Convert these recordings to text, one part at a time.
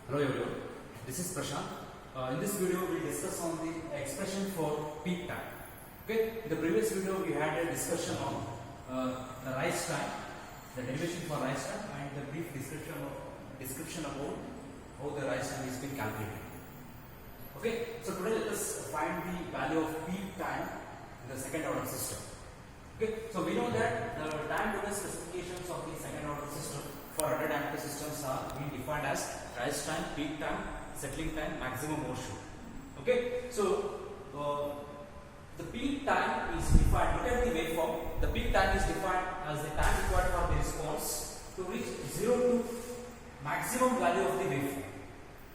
Hello everyone, this is Prashant. In this video we discuss on the expression for peak time. Okay, in the previous video we had a discussion on the rise time, the derivation for rise time, and the brief description about how the rise time is being calculated. Okay, so today let us find the value of peak time in the second order system. Okay, so we know that the time domain specifications of the second order system for other damped systems are being defined as rise time, peak time, settling time, maximum motion. Okay, so the peak time is defined. Look at the waveform. The peak time is defined as the time required for the response to reach 0 to maximum value of the waveform.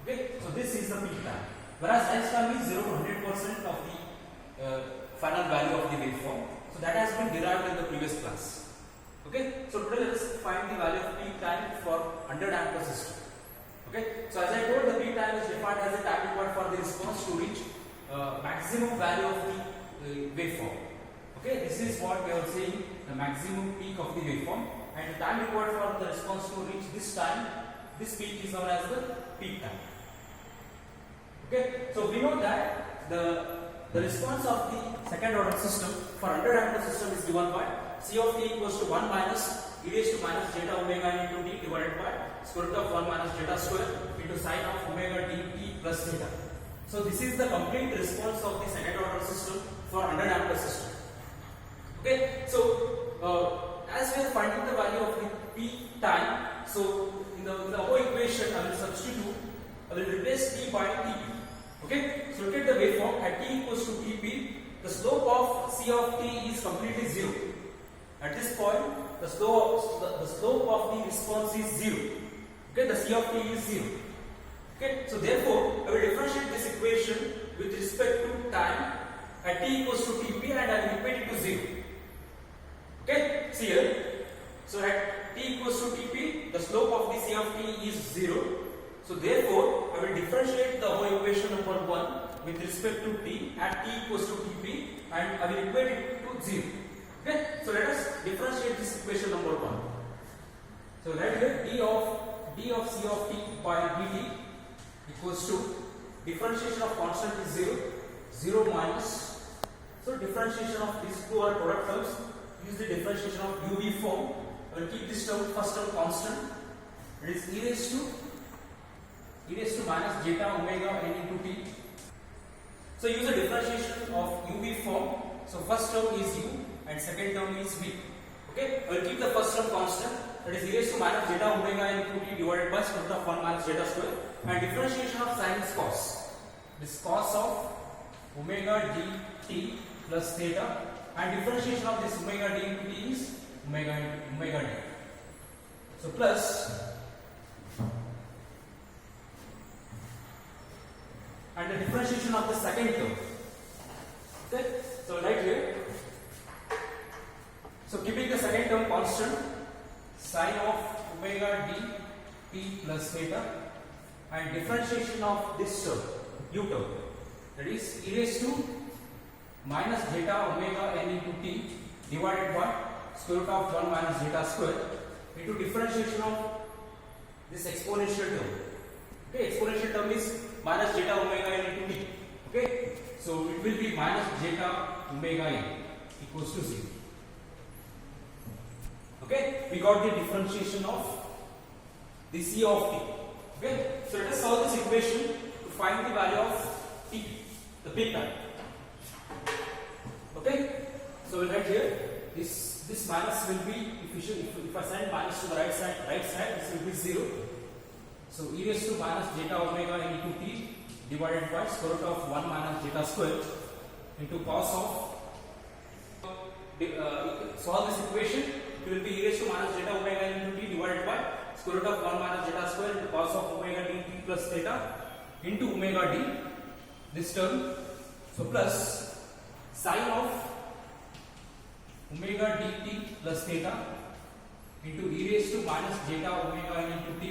Okay, so this is the peak time. Whereas rise time is 0 to 100% of the final value of the waveform. So that has been derived in the previous class. Okay, so today let us find the value of peak time for underdamped system. Okay, so as I told, the peak time is defined as the time required for the response to reach maximum value of the waveform. Okay, this is what we are saying, the maximum peak of the waveform, and the time required for the response to reach this time, this peak is known as the peak time. Okay, so we know that the response of the second order system for underdamped system is given by C of t equals to 1 minus e raised to minus zeta omega into t divided by square root of 1 minus zeta square into sine of omega dt plus theta. So this is the complete response of the second order system for underdamped system. Okay, so as we are finding the value of the peak time, so in the above equation I will substitute, I will replace t by tp. Okay, so look at the waveform. At t equals to tp, the slope of C of t is completely 0. At this point, the slope of the response is 0. Okay, the C of t is 0. Okay, so therefore, I will differentiate this equation with respect to time at t equals to tp and I will equate it to 0. Okay, see here. So at t equals to tp, the slope of the C of t is 0. So therefore, I will differentiate the whole equation number 1 with respect to t at t equals to tp and I will equate it to 0. Okay, so let us differentiate this equation number 1. So right here d of C of t by dt equals to differentiation of constant is 0, 0 minus. So differentiation of these two are product terms. Use the differentiation of uv form. I will keep this term first term constant. It is e raised to minus zeta omega n into t. So use the differentiation of uv form. So first term is u and second term is v. Okay, I will keep the first term constant. That is e raised to minus zeta omega n into t divided by square root of 1 minus zeta square. And differentiation of sine is cos. This cos of omega dt plus theta. And differentiation of this omega d into t is omega d. So plus. And the differentiation of the second term. Okay, so right here. So keeping the second term constant, sine of omega d t plus theta, and differentiation of this term, u term, that is e raised to minus zeta omega n into t divided by square root of 1 minus zeta square into differentiation of this exponential term. Okay, exponential term is minus zeta omega n into t. Okay, so it will be minus zeta omega n equals to 0. Okay, we got the differentiation of the C of t. Okay, so let us solve this equation to find the value of t, the peak time. Okay, so we'll write here this minus will be, if I send minus to the right side, this will be 0. So e raised to minus zeta omega n into t divided by square root of 1 minus zeta square into cos of, solve this equation, it will be e raised to minus zeta omega n into t divided by square root of 1 minus zeta square into cos of omega dt plus theta into omega d, this term. So plus sine of omega dt plus theta into e raised to minus zeta omega n into t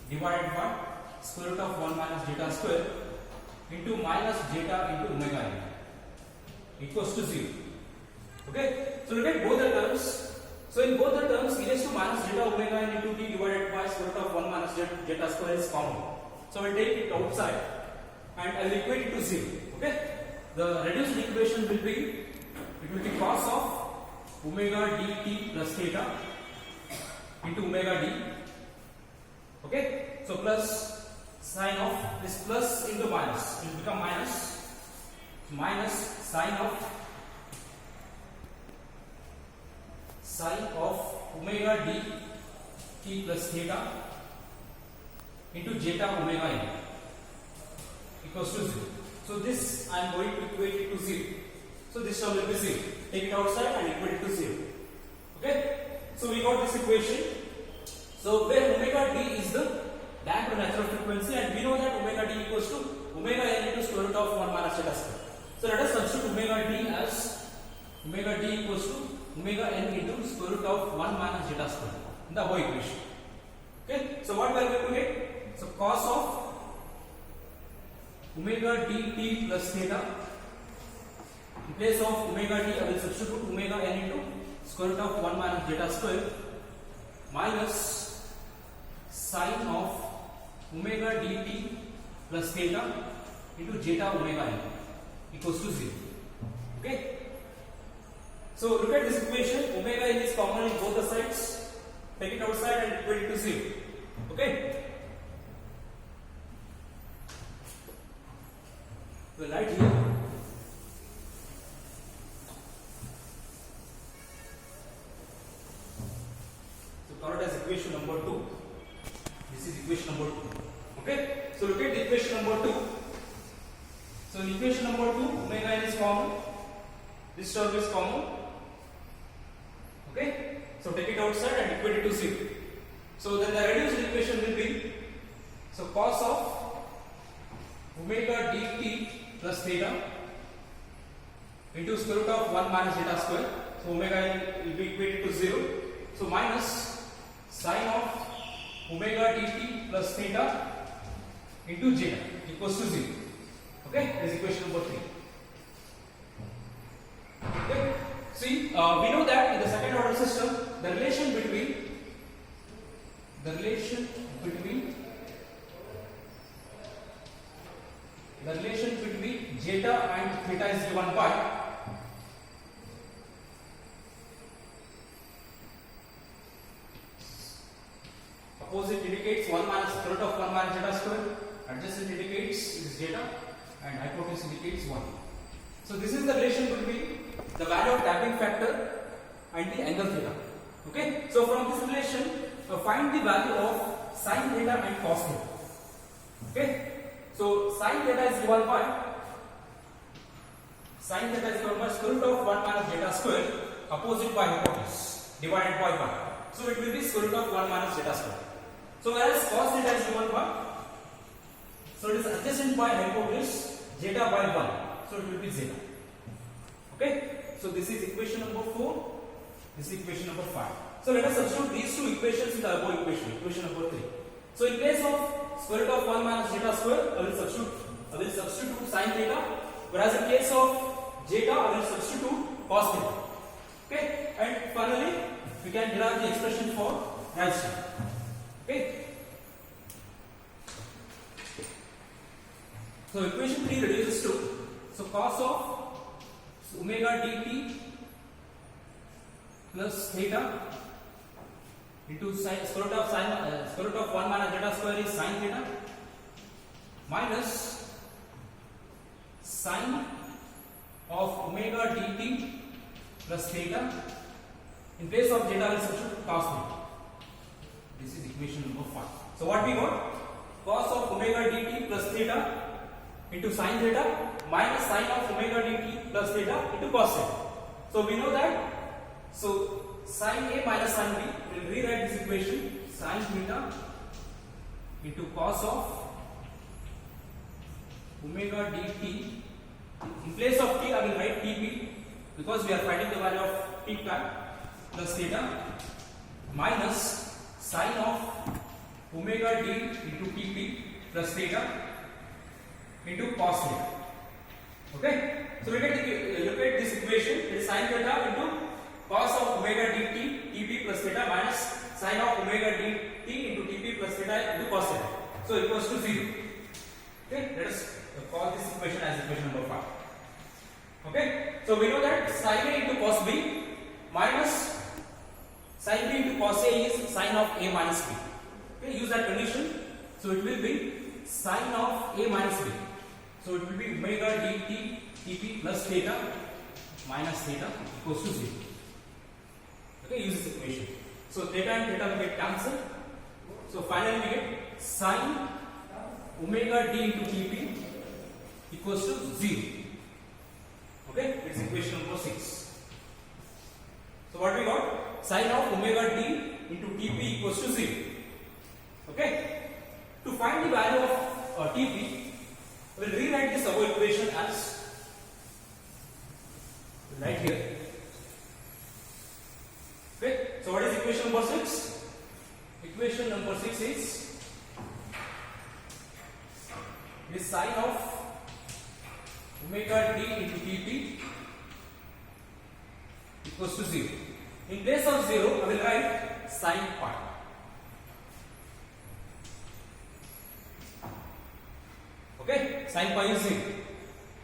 divided by square root of 1 minus zeta square into minus zeta into omega n equals to 0. Okay, so look at both the terms. So in both the terms, e raised to minus zeta omega n into t divided by square root of 1 minus zeta square is common. So I will take it outside and I will equate it to 0. Okay. The reduced equation will be, it will be cos of omega dt plus theta into omega d. Okay. So plus sine of this plus into minus, it will become minus sine of omega d t plus theta into zeta omega n equals to 0. So this I am going to equate it to 0. So this term will be 0. Take it outside and equate it to 0. Okay. So we got this equation. So where omega d is the damped natural frequency, and we know that omega d equals to omega n into square root of 1 minus zeta square. So let us substitute omega d as omega d equals to omega n into square root of 1 minus zeta square in the above equation. Okay. So what we are going to get? So cos of omega dt plus theta, in place of omega d I will substitute omega n into square root of 1 minus zeta square minus sine of omega dt plus theta into zeta omega n equals to 0. Okay. So look at this equation. Omega n is common in both the sides. Take it outside and equate it to 0. Okay. We'll write here. So call it as equation number 2. This is equation number 2. Okay. So look at the equation number 2. So in equation number 2, omega n is common. This term is common. Okay. So take it outside and equate it to 0. So then the reduced equation will be, so cos of omega dt plus theta into square root of 1 minus zeta square. So omega n will be equated to 0. So minus sine of omega dt plus theta into zeta equals to 0. Okay, this is equation number 3. Okay, see, we know that in the second order system, the relation between zeta and theta is given by opposite indicates 1 minus square root of 1 minus zeta square, adjacent indicates is zeta, and hypotenuse indicates 1. So this is the relation between the value of damping factor and the angle theta. Okay, so from this relation find the value of sin theta and cos theta. Okay, so sin theta is given by square root of 1 minus zeta square opposite by hypotenuse divided by 1. So it will be square root of 1 minus zeta square. So whereas cos theta is given by, so it is adjacent by hypotenuse zeta by 1. So it will be zeta. Okay. So this is equation number 4. This is equation number 5. So let us substitute these two equations in the above equation. Equation number 3. So in place of square root of 1 minus zeta square, I will substitute sin theta. Whereas in case of zeta, I will substitute cos theta. Okay. And finally, we can derive the expression for right side. Okay. So equation 3 reduces to, so cos of omega dt plus theta into square root of 1 minus zeta square is sin theta minus sine of omega dt plus theta. In place of zeta, we will substitute cos theta. This is equation number 5. So what we got? Cos of omega dt plus theta into sin theta minus sine of omega dt plus theta into cos theta. So we know that. So sin A minus sin B, we will rewrite this equation, sin theta into cos of omega dt. In place of t, I will write tp because we are finding the value of t prime plus theta minus sine of omega d into tp plus theta into cos theta. Okay. So look at this equation. It is sin theta into cos of omega dt tp plus theta minus sine of omega dt into tp plus theta into cos theta. So equals to 0. Okay, let us call this equation as equation number 5. Okay, so we know that sin A into cos B minus sin B into cos A is sin of A minus B. Okay, use that condition. So it will be sin of A minus B. So it will be omega dt Tp plus theta minus theta equals to 0. Okay, use this equation. So theta and theta will get cancelled. So finally we get sin omega d into Tp equals to 0. Okay, it's equation number 6. So what we got? Sin of omega d into Tp equals to 0. Okay, to find the value of Tp, we will rewrite this above equation as right here. Okay, so what is equation number 6? Equation number 6 is the sin of omega d into Tp equals to 0. In place of 0, I will write sin pi. Okay, sin pi is 0.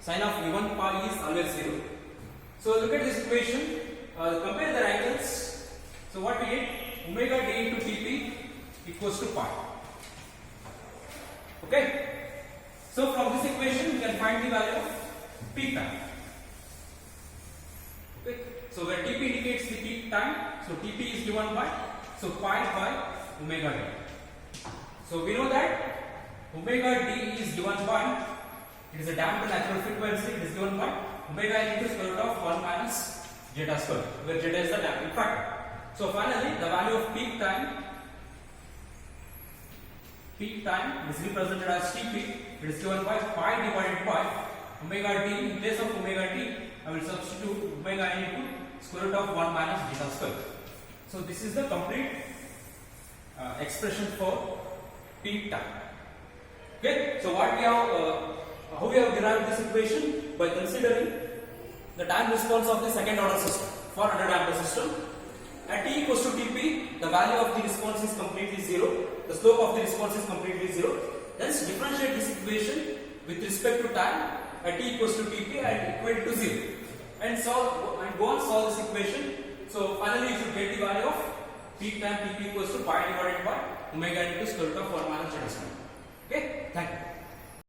Sin of given pi is always 0. So look at this equation, compare the angles. So what we get? Omega d into Tp equals to pi. Okay, so from this equation we can find the value of peak time. Okay, so where Tp indicates the peak time, so Tp is given by, so pi by omega d. So we know that omega d is given by, it is a damped natural frequency, it is given by omega into square root of 1 minus zeta square, where zeta is the damping factor. So finally the value of peak time is represented as Tp, it is given by pi divided by omega d. In place of omega d, I will substitute omega into square root of 1 minus zeta square. So this is the complete expression for peak time. Okay, so what we have, how we have derived this equation? By considering the time response of the second order system for 100 ampere system. At t equals to Tp, the value of the response is completely 0. The slope of the response is completely 0. Thus differentiate this equation with respect to time at t equals to Tp and equate to 0. And solve and go on solve this equation. So finally you should get the value of peak time Tp equals to pi divided by omega into square root of 1 minus zeta square. Okay, thank you.